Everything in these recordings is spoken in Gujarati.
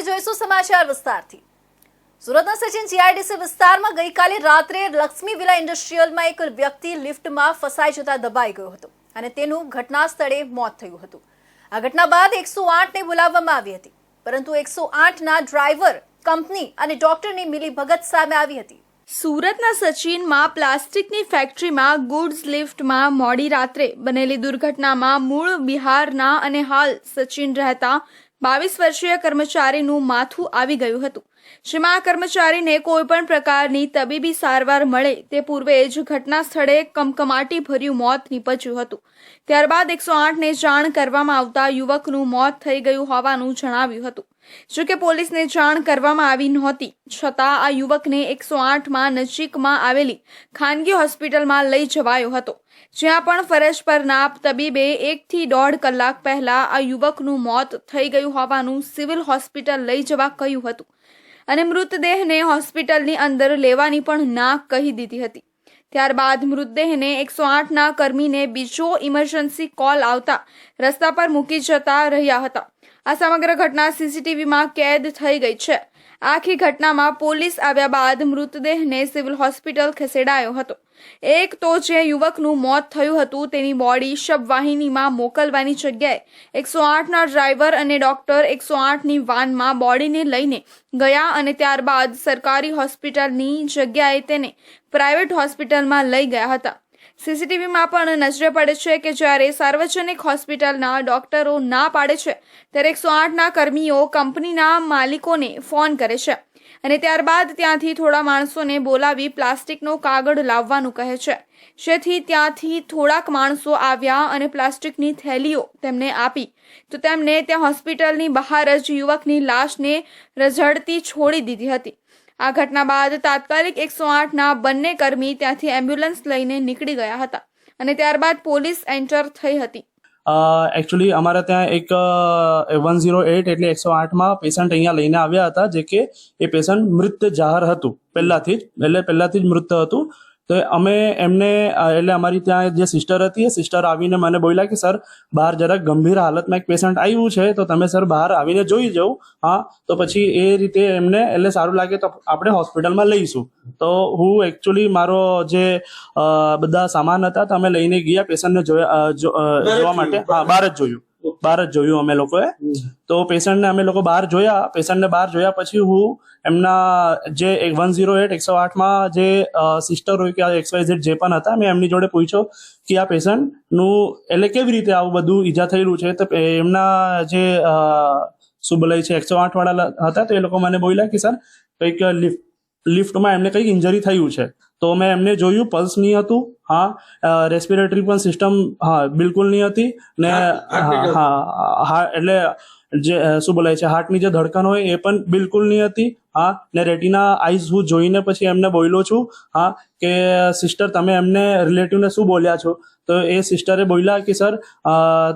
હવે જોઈશું સમાચાર વિસ્તારથી। સુરતના સચિન જીઆઈડીસી વિસ્તારમાં ગઈકાલે રાત્રે લક્ષ્મી વિલા ઇન્ડસ્ટ્રીયલમાં એક વ્યક્તિ લિફ્ટમાં ફસાઈ જતા દબાઈ ગયો હતો અને તેનું ઘટના સ્થળે મોત થયું હતું। આ ઘટના બાદ 108 ને બોલાવવામાં આવી હતી, પરંતુ 108 ના ડ્રાઈવર, કંપની અને ડોક્ટરની મિલીભગત સામે આવી હતી। સુરતના સચિનમાં પ્લાસ્ટિકની ફેક્ટરીમાં ગુડ્સ લિફ્ટમાં મોડી રાત્રે બનેલી દુર્ઘટનામાં મૂળ બિહારના અને હાલ સચિન રહેતા 22 વર્ષીય કર્મચારીનું માથું આવી ગયું હતું, જેમાં આ કર્મચારીને કોઈપણ પ્રકારની તબીબી સારવાર મળે તે પૂર્વે જ ઘટના સ્થળે કમકમાટી ભર્યું મોત નીપજ્યું હતું। ત્યારબાદ 108ને જાણ કરવામાં આવતા યુવકનું મોત થઈ ગયું હોવાનું જણાવ્યું હતું। જોકે પોલીસને જાણ કરવામાં આવી નહોતી, છતાં આ યુવકને 108માં નજીકમાં આવેલી ખાનગી હોસ્પિટલમાં લઈ જવાયો હતો, જ્યાં પણ ફરજ પરના તબીબે 1 થી 1.5 કલાક પહેલા આ યુવકનું મોત થઈ ગયું હોવાનું સિવિલ હોસ્પિટલ લઈ જવા કહ્યું હતું અને મૃતદેહને હોસ્પિટલની અંદર લેવાની પણ ના કહી દીધી હતી। ત્યારબાદ મૃતદેહને 108ના કર્મીને બીજો ઇમરજન્સી કોલ આવતા રસ્તા પર મૂકી જતા રહ્યા હતા। આ સમગ્ર ઘટના સીસીટીવીમાં કેદ થઈ ગઈ છે। આખી ઘટનામાં પોલીસ આવ્યા બાદ મૃતદેહને સિવિલ હોસ્પિટલ ખસેડાયો હતો। એક તો જે યુવકનું મોત થયું હતું તેની બોડી શબવાહિનીમાં મોકલવાની જગ્યાએ 108ના ડ્રાઈવર અને ડોક્ટર 108ની વાનમાં બોડીને લઈને ગયા અને ત્યારબાદ સરકારી હોસ્પિટલની જગ્યાએ તેને પ્રાઇવેટ હોસ્પિટલમાં લઈ ગયા હતા। સીસીટીવીમાં પણ નજરે પડે છે કે જ્યારે સાર્વજનિક હોસ્પિટલના ડોક્ટરો ના પાડે છે ત્યારે 108ના કર્મીઓ કંપનીના માલિકોને ફોન કરે છે અને ત્યારબાદ ત્યાંથી થોડા માણસોને બોલાવી પ્લાસ્ટિકનો કાગળ લાવવાનું કહે છે, જેથી ત્યાંથી થોડાક માણસો આવ્યા અને પ્લાસ્ટિકની થેલીઓ તેમને આપી તો તેમને ત્યાં હોસ્પિટલની બહાર જ યુવકની લાશને રઝળતી છોડી દીધી હતી। આ ઘટના બાદ તાત્કાલિક 108ના બંને કર્મી ત્યાંથી એમ્બ્યુલન્સ લઈને નીકળી ગયા હતા અને ત્યારબાદ પોલીસ એન્ટર થઈ હતી। એકચ્યુઅલી અમારા ત્યાં એક 108 એટલે 108માં પેશન્ટ અહીંયા લઈને આવ્યા હતા, જે કે એ પેશન્ટ મૃત જાહેર હતું પહેલાથી જ મૃત હતું। તો અમે એમને એટલે અમારી ત્યાં જે સિસ્ટર હતી એ સિસ્ટર આવીને મને બોલ્યા કે સર બહાર જરાક ગંભીર હાલતમાં એક પેશન્ટ આવ્યું છે, તો તમે સર બહાર આવીને જોઈ જાઓ। હા, તો પછી એ રીતે એમને એટલે સારું લાગે તો આપણે હોસ્પિટલમાં લઈશું। તો હું એકચ્યુઅલી મારો જે બધા સામાન હતા તો અમે લઈને ગયા પેશન્ટને જોવા માટે। હા, બહાર જ જોયું અમે લોકોએ। તો પેશન્ટને અમે લોકો બહાર જોયા। પેશન્ટને બહાર જોયા પછી હું એમના જે 108 108માં જે સિસ્ટર હોય કે XYZ જે પણ હતા, મેં એમની જોડે પૂછ્યો કે આ પેશન્ટનું એટલે કેવી રીતે આવું બધું ઈજા થયેલું છે। તો એમના જે શું બોલાય છે 108 વાળા હતા, તો એ લોકો મને બોલ્યા કે સર કંઈક લિફ્ટમાં એમને કંઈક ઇન્જરી થયું છે। તો મેં એમને જોયું, પલ્સ નહીં હતું, હા, રેસ્પિરેટરી પણ સિસ્ટમ હા બિલકુલ નહીં હતી ને હા એટલે જે શું બોલાય છે હાર્ટની જે ધડકન હોય એ પણ બિલકુલ નહીં હતી। હા, ને રેટિના આઈઝ હું જોઈને પછી એમને બોલ્યો છું હા કે સિસ્ટર તમે એમને રિલેટિવને શું બોલ્યા છો? તો એ સિસ્ટરે બોલ્યા કે સર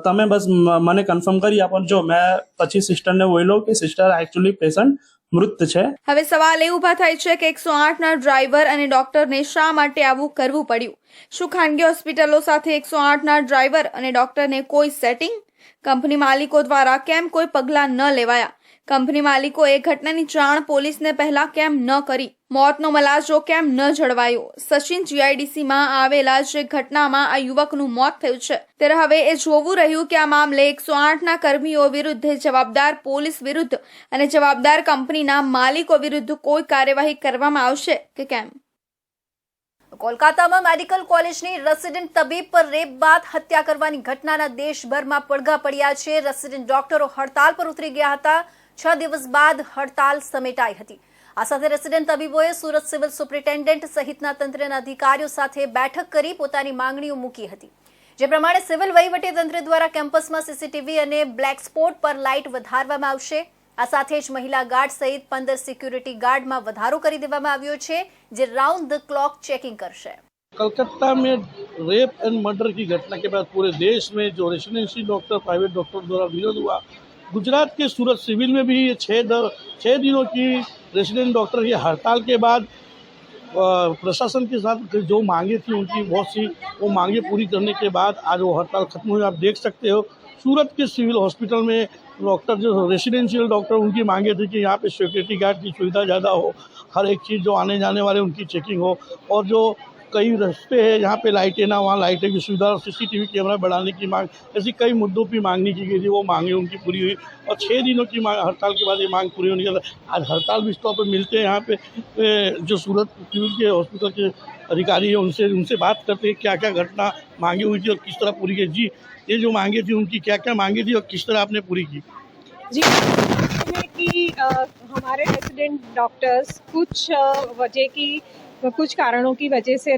તમે બસ મને કન્ફર્મ કરી આપો। જો મેં પછી સિસ્ટરને બોલ્યો કે સિસ્ટર એકચ્યુઅલી પેશન્ટ મૃત છે। હવે સવાલ એ ઊભા થાય છે કે 108ના ડ્રાઈવર અને ડોક્ટરને શા માટે આવું કરવું પડ્યું? શું ખાનગી હોસ્પિટલો સાથે 108ના ડ્રાઈવર અને ડોક્ટરને કોઈ સેટિંગ? કંપની માલિકો દ્વારા કેમ કોઈ પગલાં ન લેવાયા? કંપની માલિકોએ ઘટનાની જાણ પોલીસને પહેલા કેમ ન કરી? મોતનો મલાજો કેમ ન જળવાયો? સચિન જીઆઈડીસીમાં આવેલા જે ઘટનામાં આ યુવકનું મોત થયું છે ત્યારે હવે એ જોવું રહ્યું કે આ મામલે 108ના કર્મીઓ વિરુદ્ધ, જવાબદાર પોલીસ વિરુદ્ધ અને જવાબદાર કંપનીના માલિકો વિરુદ્ધ કોઈ કાર્યવાહી કરવામાં આવશે કે કેમ? કોલકાતામાં મેડિકલ કોલેજની રેસિડેન્ટ તબીબ પર રેપ બાદ હત્યા કરવાની ઘટનાના દેશભરમાં પડઘા પડ્યા છે। રેસિડેન્ટ ડોક્ટરો હડતાલ પર ઉતરી ગયા હતા। 6 દિવસ બાદ હડતાલ સમેટાઈ હતી। આ સાથે રેસિડેન્ટ તબીબોએ સુરત સિવિલ સુપ્રિન્ટેન્ડન્ટ સહિતના તંત્રના અધિકારીઓ સાથે બેઠક કરી પોતાની માંગણીઓ મૂકી હતી, જે પ્રમાણે સિવિલ વહીવટીતંત્ર દ્વારા કેમ્પસમાં સીસીટીવી અને બ્લેક સ્પોટ પર લાઇટ વધારવામાં આવશે। આ સાથે જ महिला गार्ड सहित 15 सिक्योरिटी गार्ड में વધારો કરી દેવામાં આવ્યો છે, જે राउंड द क्लॉक चेकिंग करશે। कलकत्ता में रेप एंड मर्डर की घटना के बाद पूरे देश में जो रेसिडेंसी डॉक्टर, प्राइवेट डॉक्टर द्वारा विरोध हुआ, गुजरात के सूरत सिविल में भी ये 6 दिनों की रेसिडेंट डॉक्टर की हड़ताल के बाद प्रशासन के साथ जो मांगे थी उनकी बहुत सी वो मांगे पूरी करने के बाद आज वो हड़ताल खत्म हुई। आप देख सकते हो सूरत के सिविल हॉस्पिटल में डॉक्टर जो रेसिडेंशियल डॉक्टर उनकी मांगे थी कि यहाँ पे सिक्योरिटी गार्ड की सुविधा ज़्यादा हो, हर एक चीज़ जो आने जाने वाले उनकी चेकिंग हो, और जो कई रास्ते हैं जहाँ पे लाइटें ना, वहाँ लाइटें की सुविधा और CCTV कैमरा बढ़ाने की मांग, ऐसी कई मुद्दों की मांगनी की गई थी। वो मांगे उनकी पूरी हुई और 6 दिनों की हड़ताल के बाद ये मांग पूरी होने के बाद आज हड़ताल भी स्टॉप पे मिलते हैं। यहाँ पे जो सूरत सिविल के हॉस्पिटल के अधिकारी हैं उनसे बात करते हैं क्या क्या घटना मांगी हुई थी और किस तरह पूरी की। जी, ये जो मांगे थी उनकी क्या क्या मांगी थी और किस तरह आपने पूरी की? जी है कि हमारे रेसिडेंट डॉक्टर्स कुछ कारणों की वजह से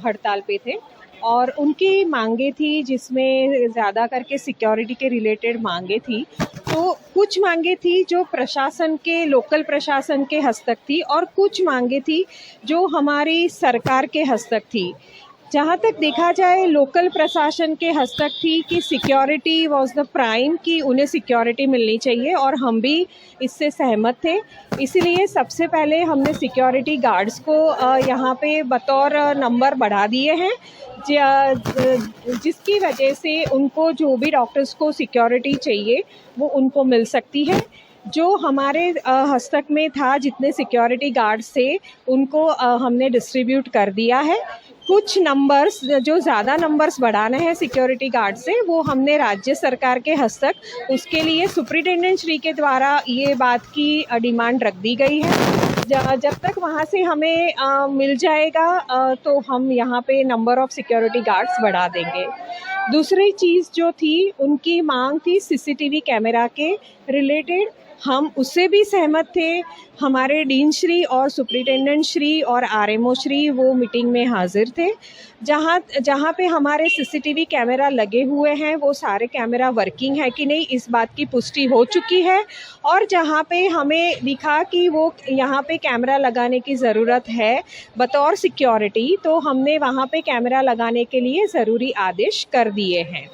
हड़ताल पे थे और उनकी मांगे थी जिसमें ज़्यादा करके सिक्योरिटी के रिलेटेड मांगे थी। तो कुछ मांगे थी जो प्रशासन के लोकल प्रशासन के हस्तक थी और कुछ मांगे थी जो हमारी सरकार के हस्तक थी। जहाँ तक देखा जाए लोकल प्रशासन के हस्तक थी कि सिक्योरिटी वाज द प्राइम, कि उन्हें सिक्योरिटी मिलनी चाहिए और हम भी इससे सहमत थे। इसीलिए सबसे पहले हमने सिक्योरिटी गार्ड्स को यहाँ पे बतौर नंबर बढ़ा दिए हैं, जिसकी वजह से उनको जो भी डॉक्टर्स को सिक्योरिटी चाहिए वो उनको मिल सकती है। जो हमारे हस्तक में था जितने सिक्योरिटी गार्ड्स थे उनको हमने डिस्ट्रीब्यूट कर दिया है। कुछ नंबर्स जो ज़्यादा नंबर्स बढ़ाने हैं सिक्योरिटी गार्ड से वो हमने राज्य सरकार के हस्तक, उसके लिए सुप्रिटेंडेंट श्री के द्वारा ये बात की डिमांड रख दी गई है। जब तक वहाँ से हमें मिल जाएगा तो हम यहाँ पे नंबर ऑफ़ सिक्योरिटी गार्ड्स बढ़ा देंगे। दूसरी चीज़ जो थी उनकी मांग थी CCTV कैमरा के रिलेटेड, हम उससे भी सहमत थे। हमारे डीन श्री और सुप्रिटेंडेंट श्री और RMO श्री वो मीटिंग में हाजिर थे। जहाँ पे हमारे CCTV कैमरा लगे हुए हैं वो सारे कैमरा वर्किंग है कि नहीं इस बात की पुष्टि हो चुकी है, और जहाँ पे हमें दिखा कि वो यहाँ पे कैमरा लगाने की ज़रूरत है बतौर सिक्योरिटी, तो हमने वहाँ पे कैमरा लगाने के लिए ज़रूरी आदेश कर दिए हैं।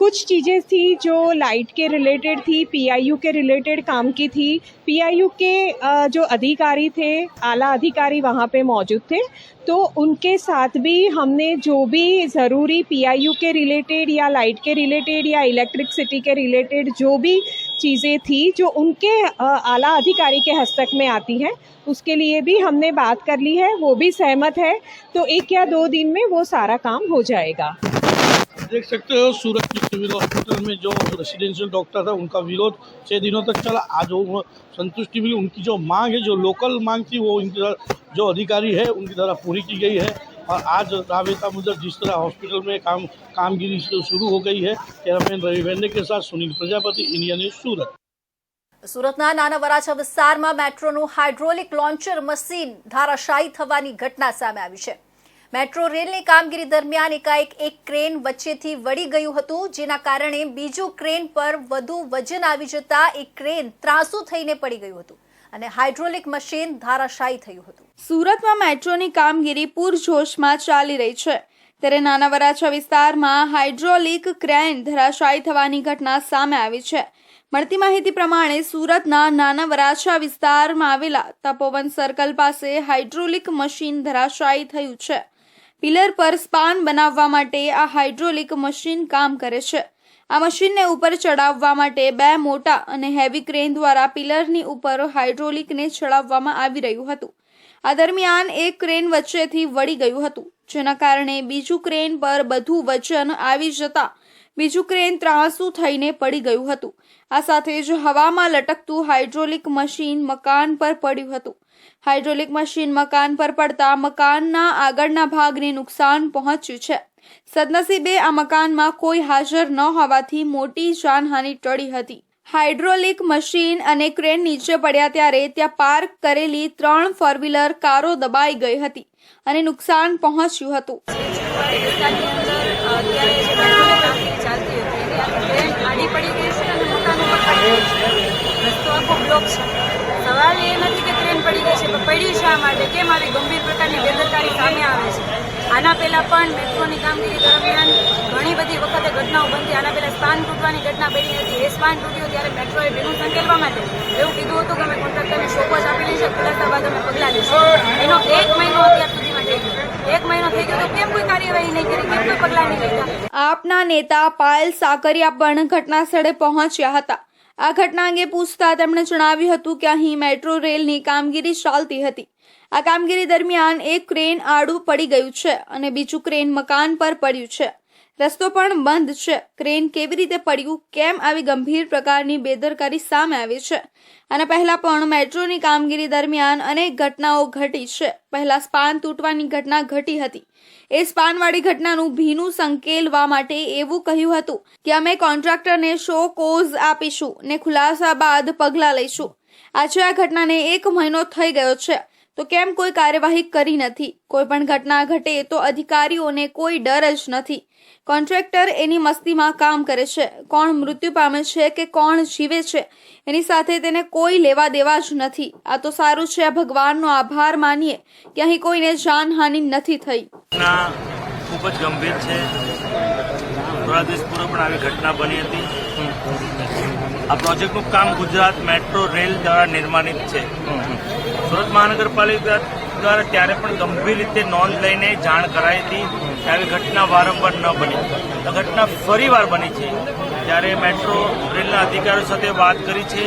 कुछ चीज़ें थी जो लाइट के रिलेटेड थी, PIU के रिलेटेड काम की थी। PIU के जो अधिकारी थे, आला अधिकारी वहाँ पे मौजूद थे, तो उनके साथ भी हमने जो भी ज़रूरी PIU के रिलेटेड या लाइट के रिलेटेड या इलेक्ट्रिसिटी के रिलेटेड जो भी चीज़ें थी जो उनके आला अधिकारी के हस्तक में आती हैं उसके लिए भी हमने बात कर ली है, वो भी सहमत है। तो 1 या 2 दिन में वो सारा काम हो जाएगा। देख सकते हो सूरत के सिविल हॉस्पिटल में जो रेसिडेंशियल डॉक्टर था उनका विरोध 6 दिनों तक चला। आज वो संतुष्टि मिली, उनकी जो मांग है, जो लोकल मांग थी वो उनकी जो अधिकारी है उनकी द्वारा पूरी की गई है। और आज राबता मुजब जिस तरह हॉस्पिटल में कामगिरी शुरू हो गई है। कैमरामैन रवि वेंडे के साथ सुनील प्रजापति, इंडिया न्यूज़ सूरत। સુરતના નાના વરાછા વિસ્તારમાં મેટ્રોનું હાઇડ્રોલિક લોન્ચર મશીન ધરાશાયી થવાની ઘટના સામે આવી છે। મેટ્રો રેલની કામગીરી દરમિયાન એકાએક એક ક્રેન વચ્ચેથી વળી ગયું હતું, જેના કારણે બીજું ક્રેન પર વધુ વજન આવી જતા એક ક્રેન ત્રાંસુ થઈને પડી ગયું હતું અને હાઇડ્રોલિક મશીન ધરાશાયી થયું હતું। સુરતમાં મેટ્રોની કામગીરી પૂરજોશમાં ચાલી રહી છે, ત્યારે નાના વરાછા વિસ્તારમાં હાઇડ્રોલિક ક્રેન ધરાશાયી થવાની ઘટના સામે આવી છે। મળતી માહિતી પ્રમાણે સુરતના નાના વરાછા વિસ્તારમાં આવેલા તપોવન સર્કલ પાસે હાઇડ્રોલિક મશીન ધરાશાયી થયું છે। પિલર પર સ્પાન બનાવવા માટે આ હાઇડ્રોલિક મશીન કામ કરે છે। આ મશીનને ઉપર ચડાવવા માટે 2 મોટા અને હેવી ક્રેન દ્વારા પિલરની ઉપર હાઇડ્રોલિકને ચડાવવામાં આવી રહ્યું હતું। આ દરમિયાન એક ક્રેન વચ્ચેથી વળી ગયું હતું, જેના કારણે બીજું ક્રેન પર બધું વજન આવી જતા બીજું ક્રેન ત્રાંસુ થઈને પડી ગયું હતું। આ સાથે જ હવામાં લટકતું હાઇડ્રોલિક મશીન મકાન પર પડ્યું હતું। હાઇડ્રોલિક મશીન મકાન પર પડતા મકાનના આગળના ભાગને નુકસાન પહોંચ્યું છે। સદનસીબે આ મકાનમાં કોઈ હાજર ન હોવાથી મોટી જાનહાનિ ટળી હતી। હાઇડ્રોલિક મશીન અને ક્રેન નીચે પડ્યા ત્યારે ત્યાં પાર્ક કરેલી 3 4 વ્હીલર કારો દબાઈ ગઈ હતી અને નુકસાન પહોંચ્યું હતું। સવાલ એ નથી કે ટ્રેન પડી ગઈ છે, પણ પડી શા માટે, કેમ આવી ગંભીર પ્રકારની બેદરકારી સામે આવે છે। આના પહેલાં પણ મેટ્રોની કામગીરી દરમિયાન ઘણી બધી વખતે ઘટનાઓ બનતી। આના પહેલાં સ્પાન તૂટવાની ઘટના બની હતી। એ સ્પાન તૂટ્યો ત્યારે મેટ્રોએ ભીનું સંકેલવા માટે એવું કીધું હતું કે અમે કોન્ટ્રાક્ટરને શોકોસ આપી લઈશું, ખુલાસા બાદ અમે પગલાં લઈશું। એનો 1 મહિનો અત્યાર સુધીમાં થઈ ગયો। 1 મહિનો થઈ ગયો તો કેમ કોઈ કાર્યવાહી નહીં કરી, કેમ કોઈ પગલાં નહીં લીધા? આપના નેતા પાયલ સાકરિયા પણ ઘટના સ્થળે પહોંચ્યા હતા. આ ઘટના અંગે પૂછતા તેમણે જણાવ્યું હતું કે અહીં મેટ્રો રેલની કામગીરી ચાલતી હતી. આ કામગીરી દરમિયાન એક ક્રેન આડું પડી ગયું છે અને બીજું ક્રેન મકાન પર પડ્યું છે. રસ્તો પણ બંધ છે. ક્રેન કેવી રીતે પડ્યું, કેમ આવી ગંભીર પ્રકારની બેદરકારી સામે આવી છે. અને પહેલા પણ મેટ્રોની કામગીરી દરમિયાન અનેક ઘટનાઓ ઘટી છે. પહેલા સ્પાન તૂટવાની ઘટના ઘટી હતી. એ સ્પાનવાળી ઘટનાનું ભીનું સંકેલવા માટે એવું કહ્યું હતું કે અમે કોન્ટ્રાક્ટરને શો કોઝ આપીશું ને ખુલાસા બાદ પગલાં લઈશું. આજે આ ઘટનાને 1 મહિનો થઈ ગયો છે તો કેમ કોઈ કાર્યવાહી કરી નથી? કોઈ પણ ઘટના ઘટે તો અધિકારીઓને કોઈ ડર જ નથી. કોન્ટ્રાક્ટર એની મસ્તીમાં કામ કરે છે. કોણ મૃત્યુ પામે છે કે કોણ જીવે છે એની સાથે તેને કોઈ લેવા દેવા જ નથી. આ તો સારું છે, ભગવાનનો આભાર માનીએ કે અહીં કોઈને જાનહાનિ નથી થઈ. ખૂબ જ ગંભીર છે. થોડા દિવસ પૂર્વે પણ આવી ઘટના બની હતી. આ પ્રોજેક્ટનું કામ ગુજરાત મેટ્રો રેલ દ્વારા નિર્માણિત છે. સુરત મહાનગરપાલિકા દ્વારા ત્યારે પણ ગંભીર રીતે નોંધ લઈને જાણ કરાઈ હતી કે આવી ઘટના વારંવાર ન બની. આ ઘટના ફરીવાર બની છે. ત્યારે મેટ્રો રેલના અધિકારીઓ સાથે વાત કરી છે.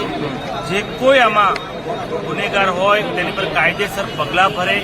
જે કોઈ આમાં ગુનેગાર હોય તેની પર કાયદેસર પગલાં ભરે,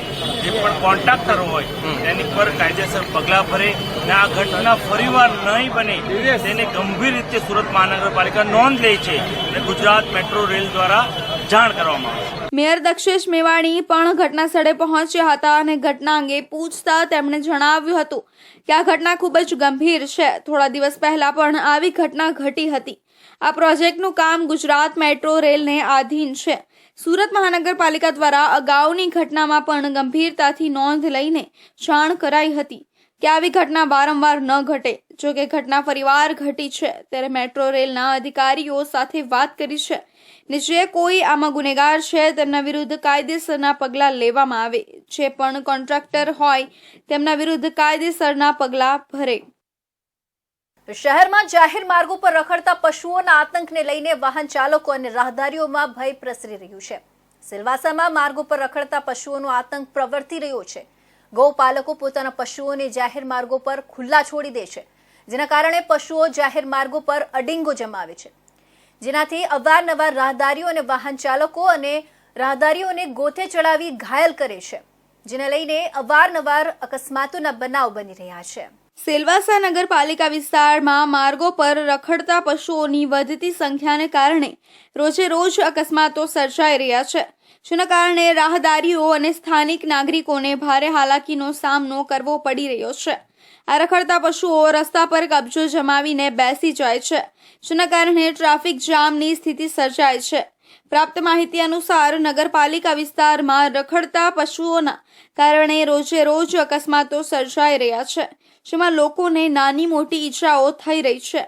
જે પણ કોન્ટ્રાક્ટર હોય તેની પર કાયદેસર પગલાં ભરે અને આ ઘટના ફરીવાર નહીં બને તેને ગંભીર રીતે સુરત મહાનગરપાલિકા નોંધ લે છે અને ગુજરાત મેટ્રો રેલ દ્વારા જાણ કરવામાં આવે છે. મેયર દક્ષેશ મેવાણી પણ ઘટના સ્થળે પહોંચ્યા હતા અને ઘટના અંગે પૂછતા તેમણે જણાવ્યું હતું કે આ ઘટના ખૂબ જ ગંભીર છે. થોડા દિવસ પહેલા પણ આવી ઘટના ઘટી હતી. આ પ્રોજેક્ટનું કામ ગુજરાત મેટ્રો રેલને આધીન છે. સુરત મહાનગરપાલિકા દ્વારા અગાઉની ઘટનામાં પણ ગંભીરતાથી નોંધ લઈને જાણ કરાઈ હતી કે આવી ઘટના વારંવાર ન ઘટે. જો કે ઘટના ફરીવાર ઘટી છે ત્યારે મેટ્રો રેલના અધિકારીઓ સાથે વાત કરી છે ને જે કોઈ આમાં ગુનેગાર છે તેમના વિરુદ્ધ કાયદેસરના પગલાં લેવામાં આવે. જે પણ કોન્ટ્રાક્ટર હોય તેમના વિરુદ્ધ કાયદેસરના પગલાં ભરે. શહેરમાં જાહેર માર્ગો પર રખડતા પશુઓના આતંકને લઈને વાહન ચાલકો અને રાહદારીઓમાં ભય પ્રસરી રહ્યું છે. સિલવાસામાં માર્ગો પર રખડતા પશુઓનો આતંક પ્રવર્તી રહ્યો છે. ગૌપાલકો પોતાના પશુઓને જાહેર માર્ગો પર ખુલ્લા છોડી દે છે, જેના કારણે પશુઓ જાહેર માર્ગો પર અડીંગો જમાવે છે, જેનાથી અવારનવાર રાહદારીઓ અને વાહન ચાલકો અને રાહદારીઓને ગોથે ચડાવી ઘાયલ કરે છે, જેને લઈને અવારનવાર અકસ્માતોના બનાવ બની રહ્યા છે. સિલવાસા નગરપાલિકા વિસ્તારમાં માર્ગો પર રખડતા પશુઓની વધતી સંખ્યાને કારણે રોજે રોજ અકસ્માતો સર્જાઈ રહ્યા છે, જેના કારણે રાહદારીઓ અને સ્થાનિક નાગરિકોને ભારે હાલાકીનો સામનો કરવો પડી રહ્યો છે. આ રખડતા પશુઓ રસ્તા પર કબજો જમાવીને બેસી જાય છે, જેના કારણે ટ્રાફિક જામની સ્થિતિ સર્જાય છે. પ્રાપ્ત માહિતી અનુસાર નગરપાલિકા વિસ્તારમાં રખડતા પશુઓના કારણે રોજે રોજ અકસ્માતો સર્જાઈ રહ્યા છે, જેમાં લોકોને નાની મોટી ઈજાઓ થઈ રહી છે.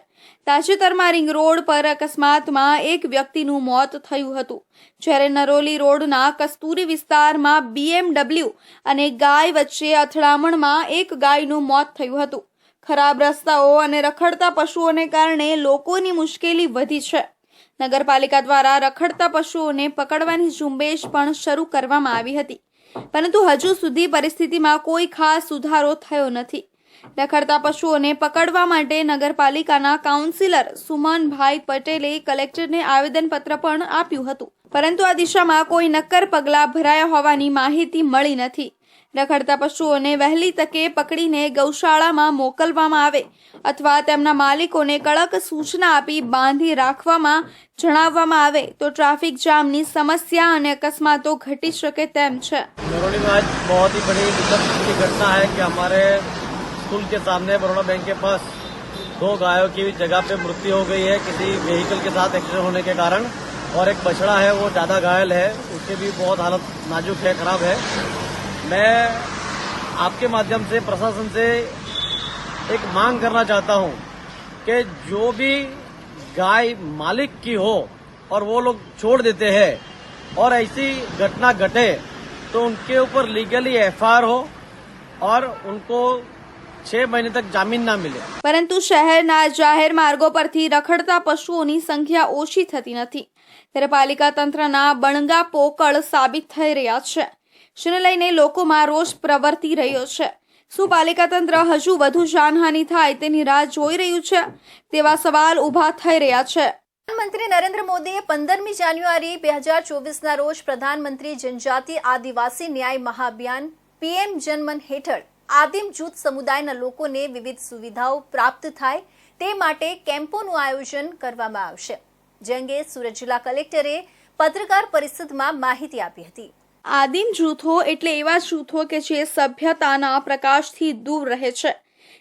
તાજેતરમાં રિંગ રોડ પર અકસ્માતમાં એક વ્યક્તિનું મોત થયું હતું, જ્યારે નરોલી રોડના કસ્તુરી વિસ્તારમાં BMW અને ગાય વચ્ચે અથડામણમાં એક ગાયનું મોત થયું હતું. ખરાબ રસ્તાઓ અને રખડતા પશુઓને કારણે લોકોની મુશ્કેલી વધી છે. નગરપાલિકા દ્વારા રખડતા પશુઓને પકડવાની ઝુંબેશ પણ શરૂ કરવામાં આવી હતી, પરંતુ હજુ સુધી પરિસ્થિતિમાં કોઈ ખાસ સુધારો થયો નથી. રખડતા પશુઓને પકડવા માટે નગરપાલિકાના કાઉન્સિલર સુમનભાઈ પટેલે કલેક્ટરને આવેદનપત્ર પણ આપ્યું હતું, પરંતુ આ દિશામાં કોઈ નક્કર પગલાં ભરાયા હોવાની માહિતી મળી નથી. રખડતા પશુઓને વહેલી તકે પકડીને ગૌશાળામાં મોકલવામાં આવે અથવા તેમના માલિકોને કડક સૂચના આપી બાંધી રાખવામાં જણાવવામાં આવે તો ટ્રાફિક જામની समस्या અને અકસ્માતો ઘટી શકે તેમ છે. नरोली में आज बहुत ही बड़ी दुखद की घटना है कि हमारे स्कूल के सामने बड़ौदा बैंक के पास 2 गायों की जगह पे मृत्यु हो गई है किसी व्हीकल के साथ एक्सीडेंट होने के कारण, और एक बछड़ा है वो ज़्यादा घायल है, उसकी भी बहुत हालत नाजुक है, खराब है. मैं आपके माध्यम से प्रशासन से एक मांग करना चाहता हूँ कि जो भी गाय मालिक की हो और वो लोग छोड़ देते हैं और ऐसी घटना घटे तो उनके ऊपर लीगली FIR हो और उनको 6 महीने तक जामीन ना मिले. પરંતુ શહેરના જાહેર માર્ગો પરથી રખડતા પશુઓની સંખ્યા ઓછી થતી નથી, ત્યારે પાલિકા તંત્રના બણગા પોકળ સાબિત થઈ રહ્યા છે. જેને લઈને લોકોમાં રોષ પ્રવર્તી રહ્યો છે. શું પાલિકા તંત્ર હજુ વધુ જાનહાનિ થાય તેની રાહ જોઈ રહ્યું છે? તેવા સવાલ ઊભા થઈ રહ્યા છે. પ્રધાનમંત્રી નરેન્દ્ર મોદીએ 15મી જાન્યુઆરી 2024ના રોજ પ્રધાનમંત્રી જનજાતિ આદિવાસી ન્યાય મહાઅભિયાન PM જનમન હેઠળ આદિમ જૂથ સમુદાયના લોકોને વિવિધ સુવિધાઓ પ્રાપ્ત થાય તે માટે કેમ્પોનું આયોજન કરવામાં આવશે. જે અંગે સુરત જિલ્લા કલેક્ટરે પત્રકાર પરિષદમાં માહિતી આપી હતી. આદિમ જૂથો એટલે એવા જૂથો કે જે સભ્યતાના પ્રકાશથી દૂર રહે છે.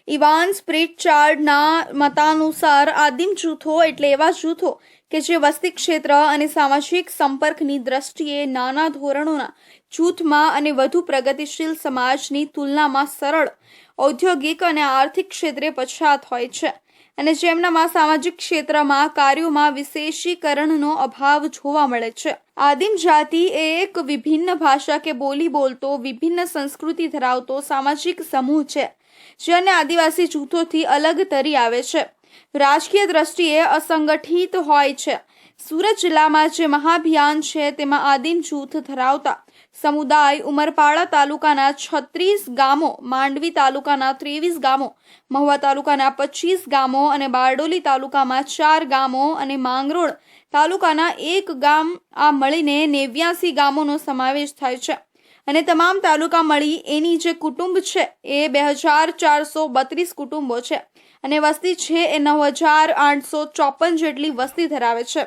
ઇવાન્સ પ્રિટચાર્ડના મતાનુસાર આદિમ જૂથો એટલે એવા જૂથો કે જે વસ્તી ક્ષેત્ર અને સામાજિક સંપર્કની દ્રષ્ટિએ નાના ધોરણોના જૂથમાં અને વધુ પ્રગતિશીલ સમાજની તુલનામાં સરળ, ઔદ્યોગિક અને આર્થિક ક્ષેત્રે પછાત હોય છે અને જેમનામાં સામાજિક ક્ષેત્રમાં કાર્યોમાં વિશેષીકરણનો અભાવ જોવા મળે છે. આદિમ જાતિ એ એક વિભિન્ન ભાષા કે બોલી બોલતો, વિભિન્ન સંસ્કૃતિ ધરાવતો સામાજિક સમૂહ છે જે અન્ય આદિવાસી જૂથોથી અલગ તરી આવે છે. રાજકીય દ્રષ્ટિએ અસંગઠિત હોય છે. સુરત જિલ્લામાં જે મહાઅભિયાન છે તેમાં આદિમ જૂથ ધરાવતા સમુદાય ઉમરપાડા તાલુકાના 36 ગામો, માંડવી તાલુકાના 23 ગામો, મહુવા તાલુકાના 25 ગામો અને બારડોલી તાલુકામાં 4 ગામો અને માંગરોળ તાલુકાના 1 ગામ, આ મળીને 89 ગામોનો સમાવેશ થાય છે. અને તમામ તાલુકા મળી એની જે કુટુંબ છે એ 2432 કુટુંબો છે અને વસ્તી છે એ 9854 જેટલી વસ્તી ધરાવે છે.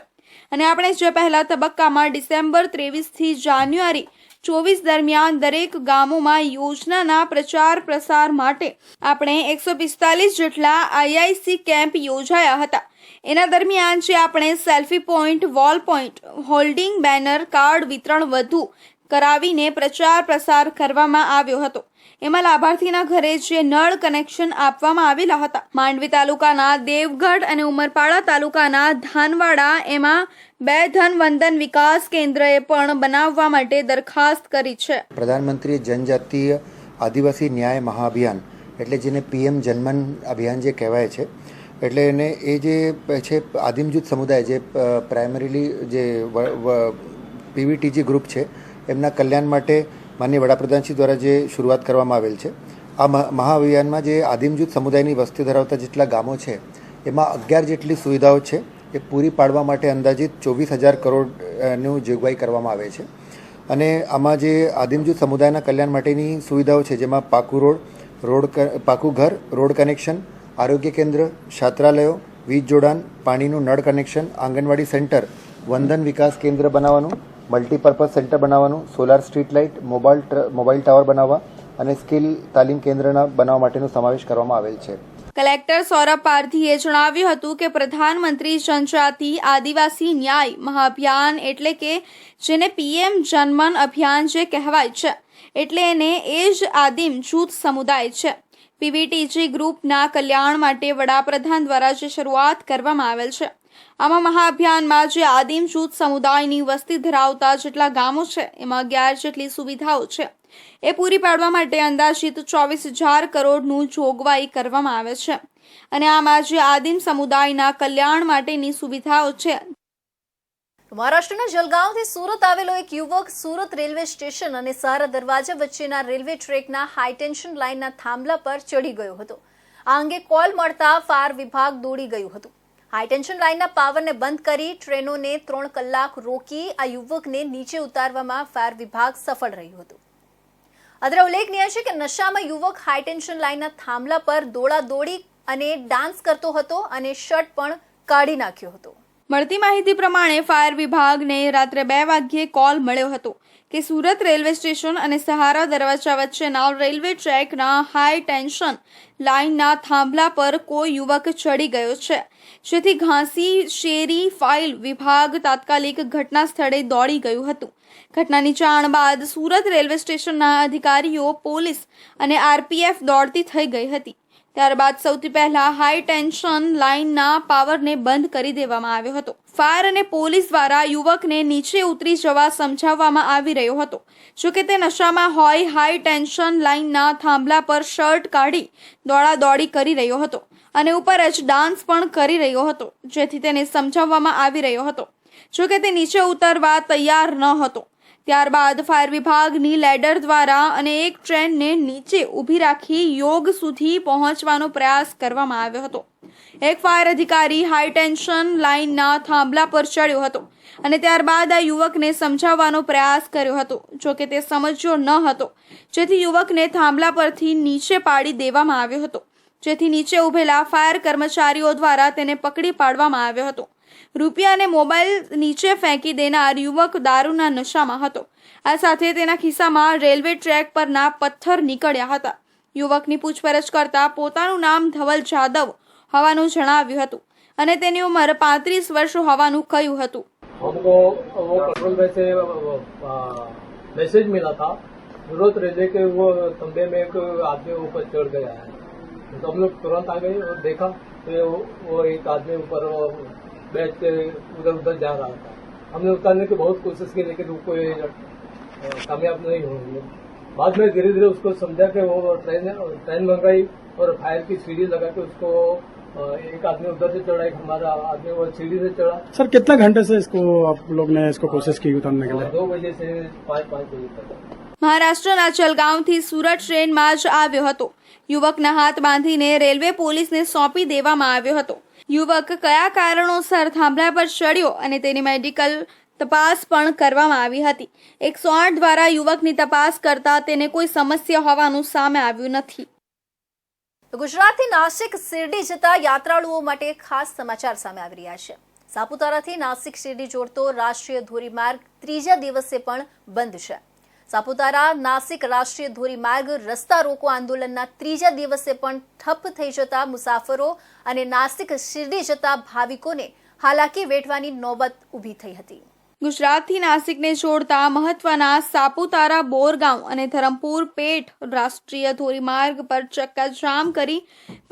અને આપણે જે પહેલા તબક્કામાં ડિસેમ્બર 23 થી જાન્યુઆરી 24 દરમિયાન દરેક ગામોમાં યોજનાના પ્રચાર પ્રસાર માટે આપણે 145 જેટલા IIC કેમ્પ યોજાયા હતા. એના દરમિયાન જે આપણે selfie point, wall point, holding banner, card વિતરણ વધુ કરાવીને પ્રચાર પ્રસાર કરવામાં આવ્યો હતો. એમાં લાભાર્થીના ઘરે જે નળ કનેક્શન આપવામાં આવેલા હતા, માંડવી તાલુકાના દેવગઢ અને ઉમરપાડા તાલુકાના ધાનવાડા, એમાં 2 ધનવંદન વિકાસ કેન્દ્રએ પણ બનાવવા માટે દરખાસ્ત કરી છે. પ્રધાનમંત્રી જનજાતીય આદિવાસી ન્યાય મહાઅભિયાન એટલે જેને PM જનમન અભિયાન જે કહેવાય છે, એટલે એને એ જે છે આદિમ જૂથ સમુદાય જે પ્રાઇમરીલી જે PVTG ગ્રુપ છે એમના કલ્યાણ માટે માનનીય વડાપ્રધાનશ્રી દ્વારા જે શરૂઆત કરવામાં આવેલ છે. આ મહાઅભિયાનમાં જે આદિમ જૂથ સમુદાયની વસ્તી ધરાવતા જેટલા ગામો છે એમાં 11 જેટલી સુવિધાઓ છે એ પૂરી પાડવા માટે અંદાજિત 24,000 કરોડની જોગવાઈ કરવામાં આવે છે. અને આમાં જે આદિમ જૂથ સમુદાયના કલ્યાણ માટેની સુવિધાઓ છે જેમાં પાકું ઘર, રોડ કનેક્શન, આરોગ્ય કેન્દ્ર, છાત્રાલયો, વીજ જોડાણ, પાણીનું નળ કનેક્શન, આંગણવાડી સેન્ટર, વંદન વિકાસ કેન્દ્ર બનાવવાનું, મલ્ટીપર્પઝ સેન્ટર બનાવવાનું, solar street light, mobile tower બનાવવા અને સ્કિલ તાલીમ કેન્દ્રના બનાવવા માટેનો સમાવેશ કરવામાં આવેલ છે. કલેક્ટર સૌરભ પારધીએ જણાવ્યું હતું કે પ્રધાનમંત્રી જનજાતિ આદિવાસી ન્યાય મહાઅભિયાન એટલે કે જેને PM જનમન અભિયાન જે કહેવાય છે, એટલે એને એ જ આદિમ જૂથ સમુદાય છે. PVTG ગ્રુપના કલ્યાણ માટે વડાપ્રધાન દ્વારા જે શરૂઆત કરવામાં આવેલ છે, આમાં મહાઅભિયાનમાં જે આદિમ જૂથ સમુદાયની વસ્તી ધરાવતા જેટલા ગામો છે એમાં 11 જેટલી સુવિધાઓ છે એ પૂરી પાડવા માટે અંદાજિત 24,000 કરોડનું જોગવાઈ કરવામાં આવે છે. અને આમાં જે આદિમ સમુદાયના કલ્યાણ માટેની સુવિધાઓ છે. મહારાષ્ટ્રના જલગાંવથી સુરત આવેલો એક યુવક સુરત રેલવે સ્ટેશન અને સહારા દરવાજા વચ્ચેના રેલવે ટ્રેકના હાઈટેન્શન લાઇનના થાંભલા પર ચડી ગયો હતો. આ અંગે કોલ મળતા ફાયર વિભાગ દોડી ગયું હતું. હાઈટેન્શન લાઇનના પાવરને બંધ કરી ટ્રેનોને 3 કલાક રોકી આ યુવકને નીચે ઉતારવામાં ફાયર વિભાગ સફળ રહ્યું હતું. અત્રે ઉલ્લેખનીય છે કે નશામાં યુવક હાઈટેન્શન લાઇનના થાંભલા પર દોડાદોડી અને ડાન્સ કરતો હતો અને શર્ટ પણ કાઢી નાખ્યો હતો. મળતી માહિતી પ્રમાણે ફાયર વિભાગને રાત્રે 2 વાગ્યે કોલ મળ્યો હતો કે સુરત રેલવે સ્ટેશન અને સહારા દરવાજા વચ્ચેના રેલવે ટ્રેકના હાઈ ટેન્શન લાઇનના થાંભલા પર કોઈ યુવક ચડી ગયો છે, જેથી ઘાસી શેરી ફાઇલ વિભાગ તાત્કાલિક ઘટના સ્થળે દોડી ગયું હતું. ઘટનાની જાણ બાદ સુરત રેલવે સ્ટેશનના અધિકારીઓ, પોલીસ અને RPF દોડતી થઈ ગઈ હતી. ત્યારબાદ સૌથી પહેલા હાઈ ટેન્શન લાઇનના પાવરને બંધ કરી દેવામાં આવ્યો હતો. ફાયર અને પોલીસ દ્વારા યુવકને નીચે ઉતરી જવા સમજાવવામાં આવી રહ્યો હતો. જોકે તે નશામાં હોય હાઈ ટેન્શન લાઇનના થાંભલા પર શર્ટ કાઢી દોડાદોડી કરી રહ્યો હતો અને ઉપર જ ડાન્સ પણ કરી રહ્યો હતો, જેથી તેને સમજાવવામાં આવી રહ્યો હતો. જોકે તે નીચે ઉતરવા તૈયાર ન હતો. ત્યારબાદ ફાયર વિભાગની લેડર દ્વારા અને એક ટ્રેનને નીચે ઊભી રાખી યોગ સુધી પહોંચવાનો પ્રયાસ કરવામાં આવ્યો હતો. એક ફાયર અધિકારી હાઈ ટેન્શન લાઇનના થાંભલા પર ચડ્યો હતો અને ત્યારબાદ આ યુવકને સમજાવવાનો પ્રયાસ કર્યો હતો. જોકે તે સમજ્યો ન હતો, જેથી યુવકને થાંભલા પરથી નીચે પાડી દેવામાં આવ્યો હતો, જેથી નીચે ઉભેલા ફાયર કર્મચારીઓ દ્વારા તેને પકડી પાડવામાં આવ્યો હતો. રૂપિયા અને મોબાઈલ નીચે ફેંકી દેનાર યુવક દારૂના નશામાં હતો. આ સાથે તેના ખિસ્સામાં રેલવે ટ્રેક પરના પથ્થર નીકળ્યા હતા. યુવકની પૂછપરછ કરતા પોતાનું નામ ધવલ જાદવ હોવાનું જણાવ્યું હતું અને તેની ઉંમર 35 વર્ષ હોવાનું કહ્યું હતું. हमको वो कंट्रोल में से मैसेज मिला था जरूरत रेलवे के वो खंबे में एक आदमी ऊपर चढ़ गया है, तो हम लोग तुरंत आ गए और देखा तो वो एक आदमी ऊपर बैठ के उधर उधर जा रहा था. हमने उतारने की बहुत कोशिश की लेकिन वो कोई कामयाब नहीं हुए. बाद में धीरे धीरे उसको समझा कि वो ट्रेन मंगाई और फायर की सीढ़ी लगा के उसको एक आदमी उधर से चढ़ा, एक हमारा आदमी वो सीढ़ी से चढ़ा. सर कितने घंटे से इसको आप लोग ने इसको कोशिश की उतारने के लिए? 2 बजे से 5 बजे तक. મહારાષ્ટ્રના ચલગાંવથી સુરત ટ્રેનમાં જ આવ્યો હતો. યુવકના હાથ બાંધીને રેલવે પોલીસને સોંપી દેવામાં આવ્યો હતો. યુવક કયા કારણોસર થાંભલા પર ચડ્યો અને તેની મેડિકલ તપાસ પણ કરવામાં આવી હતી. 108 દ્વારા યુવકની તપાસ કરતા તેને કોઈ સમસ્યા હોવાનું સામે આવ્યું નથી. ગુજરાતથી નાસિક શિરડી જતા યાત્રાળુઓ માટે ખાસ સમાચાર સામે આવી રહ્યા છે. સાપુતારાથી નાસિક શિરડી જોડતો રાષ્ટ્રીય ધોરીમાર્ગ ત્રીજા દિવસે પણ બંધ છે. સાપુતારા નાસિક રાષ્ટ્રીય ધોરીમાર્ગ રસ્તા રોકો આંદોલનના ત્રીજા દિવસે પણ ઠપ થઈ જતા મુસાફરો અને નાસિક શિરડી જતા ભાવિકોને હાલાકી વેઠવાની નોબત ઊભી થઈ હતી. ગુજરાતથી નાસિકને જોડતા મહત્વના સાપુતારા બોરગાંવ અને ધરમપુર પેઠ રાષ્ટ્રીય ધોરીમાર્ગ પર ચક્કાજામ કરી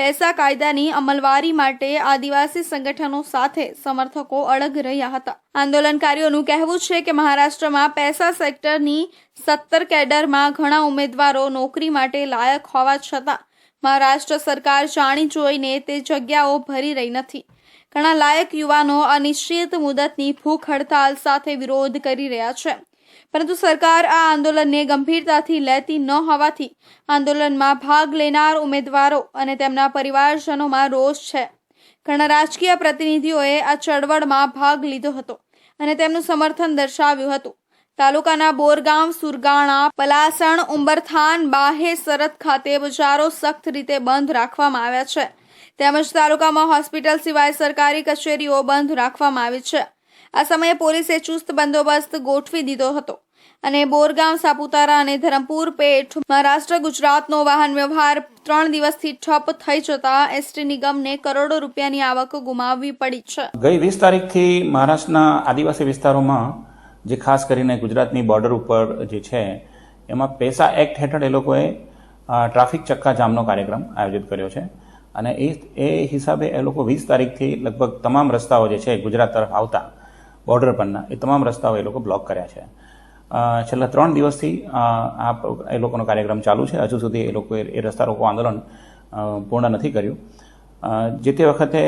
પૈસા કાયદાની અમલવારી માટે આદિવાસી સંગઠનો સાથે સમર્થકો અડગ રહ્યા હતા. આંદોલનકારીઓનું કહેવું છે કે મહારાષ્ટ્રમાં પૈસા સેક્ટરની 17 કેડરમાં ઘણા ઉમેદવારો નોકરી માટે લાયક હોવા છતાં મહારાષ્ટ્ર સરકાર જાણી જોઈને તે જગ્યાઓ ભરી રહી નથી. ઘણા લાયક યુવાનો અનિશ્ચિત મુદતની ભૂખ હડતાલ સાથે વિરોધ કરી રહ્યા છે, પરંતુ સરકાર આ આંદોલનને ગંભીરતાથી લેતી ન હોવાથી આંદોલનમાં ભાગ લેનાર ઉમેદવારો અને તેમના પરિવારજનોમાં રોષ છે. ઘણા રાજકીય પ્રતિનિધિઓએ આ ચળવળમાં ભાગ લીધો હતો અને તેમનું સમર્થન દર્શાવ્યું હતું. તાલુકાના બોરગામ, સુરગાણા, પલાસણ, ઉંબરથાન, બાહે, સરત ખાતે બજારો સખ્ત રીતે બંધ રાખવામાં આવ્યા છે. તેમજ તાલુકામાં હોસ્પિટલ સિવાય સરકારી કચેરીઓ બંધ રાખવામાં આવી છે. આ સમયે પોલીસે ચુસ્ત બંદોબસ્ત ગોઠવી દીધો હતો અને બોરગામ, સાપુતારા અને ધરમપુર પેઠ મહારાષ્ટ્ર ગુજરાતનો વાહન વ્યવહાર 3 દિવસથી ઠપ થઈ જતા એસટી નિગમને કરોડો રૂપિયાની આવક ગુમાવવી પડી છે. ગઈ 20 તારીખથી મહારાષ્ટ્રના આદિવાસી વિસ્તારોમાં જે ખાસ કરીને ગુજરાતની બોર્ડર ઉપર જે છે એમાં પૈસા એક્ટ હેઠળ એ લોકોએ ટ્રાફિક ચક્કાજામનો કાર્યક્રમ આયોજિત કર્યો છે અને એ હિસાબે એ લોકો 20 તારીખથી લગભગ તમામ રસ્તાઓ જે છે ગુજરાત તરફ આવતા બોર્ડર પરના એ તમામ રસ્તાઓ એ લોકો બ્લોક કર્યા છે. છેલ્લા 3 દિવસથી એ લોકોનો કાર્યક્રમ ચાલુ છે. હજુ સુધી એ લોકોએ એ રસ્તા રોકો આંદોલન પૂર્ણ નથી કર્યું. જે તે વખતે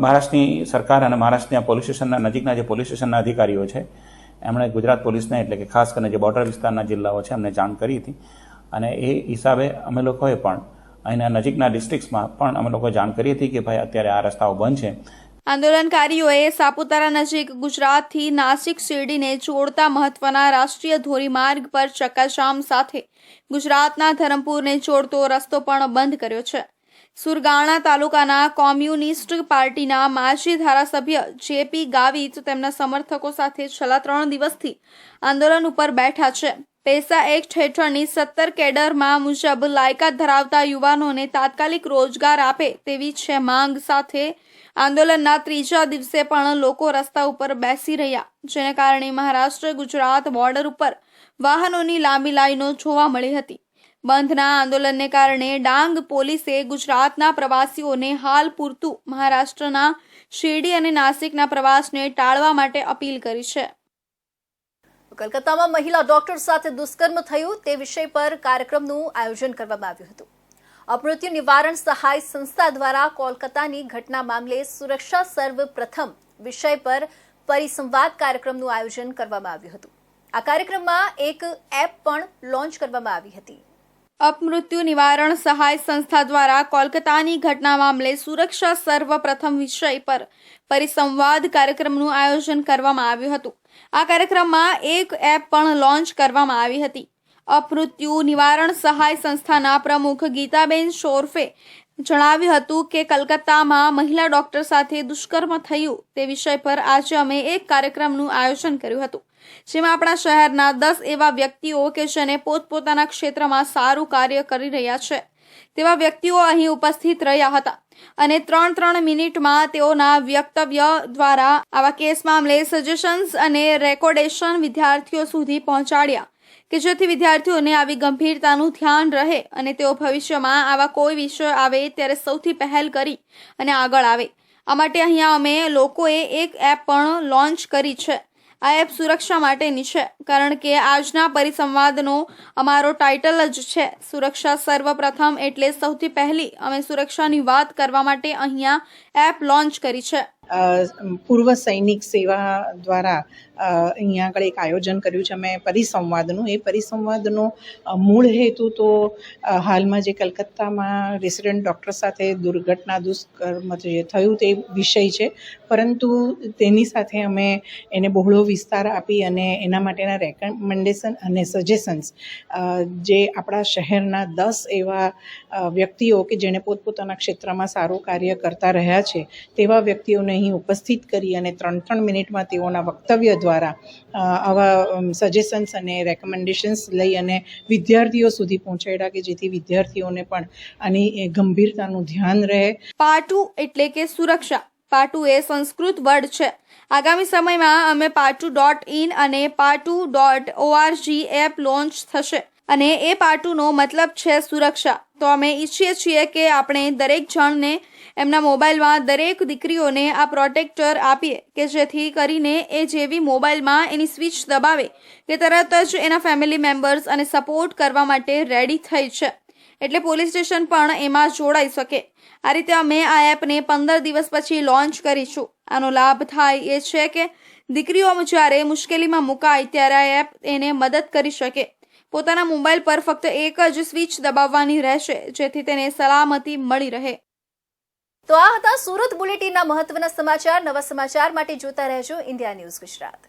મહારાષ્ટ્રની સરકાર અને મહારાષ્ટ્રના પોલીસ સ્ટેશનના નજીકના જે પોલીસ સ્ટેશનના અધિકારીઓ છે એમણે ગુજરાત પોલીસને એટલે કે ખાસ કરીને જે બોર્ડર વિસ્તારના જિલ્લાઓ છે એમને જાણ કરી હતી અને એ હિસાબે અમે લોકોએ પણ અહીંના નજીકના ડિસ્ટ્રિક્ટ્સમાં પણ અમે લોકોએ જાણ કરી હતી કે ભાઈ અત્યારે આ રસ્તાઓ બંધ છે. આંદોલનકારીઓએ સાપુતારા નજીક ગુજરાતથી નાસિક શિરડીને જોડતા મહત્વના રાષ્ટ્રીય ધોરીમાર્ગ પર ચક્કાજામ સાથે ગુજરાતના ધરમપુરને જોડતો રસ્તો પણ બંધ કર્યો છે. સુરગાણા તાલુકાના કોમ્યુનિસ્ટ પાર્ટીના માજી ધારાસભ્ય જેપી ગાવિત તેમના સમર્થકો સાથે છેલ્લા 3 દિવસથી આંદોલન ઉપર બેઠા છે. પૈસા એક્ટ હેઠળની 17 કેડરમાં મુજબ લાયકાત ધરાવતા યુવાનોને તાત્કાલિક રોજગાર આપે તેવી છે માંગ સાથે આંદોલનના ત્રીજા દિવસે પણ લોકો રસ્તા ઉપર બેસી રહ્યા, જેને કારણે મહારાષ્ટ્ર ગુજરાત બોર્ડર ઉપર વાહનોની લાંબી લાઈનો જોવા મળી હતી. બંધના આંદોલનને કારણે ડાંગ પોલીસે ગુજરાતના પ્રવાસીઓને હાલ પૂરતું મહારાષ્ટ્રના શિરડી અને નાસિકના પ્રવાસને ટાળવા માટે અપીલ કરી છે. કલકત્તામાં મહિલા ડોક્ટર સાથે દુષ્કર્મ થયું તે વિષય પર કાર્યક્રમનું આયોજન કરવામાં આવ્યું હતું. અપમૃત્યુ નિવારણ સહાય સંસ્થા દ્વારા કોલકાતાની ઘટના મામલે સુરક્ષા સર્વપ્રથમ વિષય પર પરિસંવાદ કાર્યક્રમનું આયોજન કરવામાં આવ્યું હતું. આ કાર્યક્રમમાં એક એપ પણ લોન્ચ કરવામાં આવી હતી. અપમૃત્યુ નિવારણ સહાય સંસ્થા દ્વારા કોલકાતાની ઘટના મામલે સુરક્ષા સર્વપ્રથમ વિષય પર પરિસંવાદ કાર્યક્રમનું આયોજન કરવામાં આવ્યું હતું. આ કાર્યક્રમમાં એક એપ પણ લોન્ચ કરવામાં આવી હતી. અપમૃત્યુ નિવારણ સહાય સંસ્થાના પ્રમુખ ગીતાબેન શોરફે જણાવ્યું હતું કે કલકત્તામાં મહિલા ડોક્ટર સાથે દુષ્કર્મ થયું તે વિષય પર આજે અમે એક કાર્યક્રમનું આયોજન કર્યું હતું, જેમાં આપણા શહેરના 10 એવા વ્યક્તિઓ કે જેને પોતપોતાના ક્ષેત્રમાં સારું કાર્ય કરી રહ્યા છે તેવા વ્યક્તિઓ અહીં ઉપસ્થિત રહ્યા હતા અને 3 મિનિટમાં તેઓના વક્તવ્ય દ્વારા આવા કેસ મામલે સજેશન્સ અને રેકોર્ડેશન વિદ્યાર્થીઓ સુધી પહોંચાડ્યા કે જેથી વિદ્યાર્થીઓને આવી ગંભીરતાનું ધ્યાન રહે અને તેઓ ભવિષ્યમાં આવા કોઈ વિષય આવે ત્યારે સૌથી પહેલ કરી અને આગળ આવે. આ માટે અહીંયા અમે લોકોએ એક એપ પણ લોન્ચ કરી છે. આ એપ સુરક્ષા માટેની છે, કારણ કે આજના પરિસંવાદનો અમારો ટાઇટલ જ છે સુરક્ષા સર્વપ્રથમ. એટલે સૌથી પહેલી અમે સુરક્ષાની વાત કરવા માટે અહીંયા એપ લોન્ચ કરી છે. પૂર્વ સૈનિક સેવા દ્વારા અહીંયા આગળ એક આયોજન કર્યું છે અમે પરિસંવાદનું. એ પરિસંવાદનો મૂળ હેતુ તો હાલમાં જે કલકત્તામાં રેસિડેન્ટ ડૉક્ટર સાથે દુષ્કર્મ જે થયું તે વિષય છે, પરંતુ તેની સાથે અમે એને બહોળો વિસ્તાર આપી અને એના માટેના રેકમેન્ડેશન અને સજેશન્સ જે આપણા શહેરના 10 એવા વ્યક્તિઓ કે જેણે પોતપોતાના ક્ષેત્રમાં સારું કાર્ય કરતા રહ્યા છે તેવા વ્યક્તિઓને અહીં ઉપસ્થિત કરી અને 3 મિનિટમાં તેઓના વક્તવ્ય દ્વારા આવા સજેશન્સ અને રેકમેન્ડેશન્સ લઈ અને વિદ્યાર્થીઓ સુધી પહોંચાડ્યા કે જેથી વિદ્યાર્થીઓને પણ આની ગંભીરતાનું ધ્યાન રહે. પાટુ એટલે કે સુરક્ષા. પાટુ એ સંસ્કૃત વર્ડ છે. આગામી સમયમાં અમે પાટુ.in અને પાટુ.org એપ લોન્ચ થશે અને એ પાટુનો મતલબ છે સુરક્ષા. તો અમે ઈચ્છીએ છીએ કે આપણે દરેક જણને એમના મોબાઈલમાં દરેક દીકરીઓને આ પ્રોટેક્ટર આપીએ કે જેથી કરીને એ જેવી મોબાઈલમાં એની સ્વિચ દબાવે કે તરત જ એના ફેમિલી મેમ્બર્સ અને સપોર્ટ કરવા માટે રેડી થઈ છે, એટલે પોલીસ સ્ટેશન પણ એમાં જોડાઈ શકે. આ રીતે અમે આ એપને 15 દિવસ પછી લોન્ચ કરીશું. આનો લાભ થાય એ છે કે દીકરીઓ જ્યારે મુશ્કેલીમાં મુકાય ત્યારે આ એપ એને મદદ કરી શકે. પોતાના મોબાઈલ પર ફક્ત એક જ સ્વિચ દબાવવાની રહેશે જેથી તેને સલામતી મળી રહે. તો આ હતા સુરત બુલેટિનના મહત્વના સમાચાર. નવા સમાચાર માટે જોતા રહેજો ઇન્ડિયા ન્યૂઝ ગુજરાત.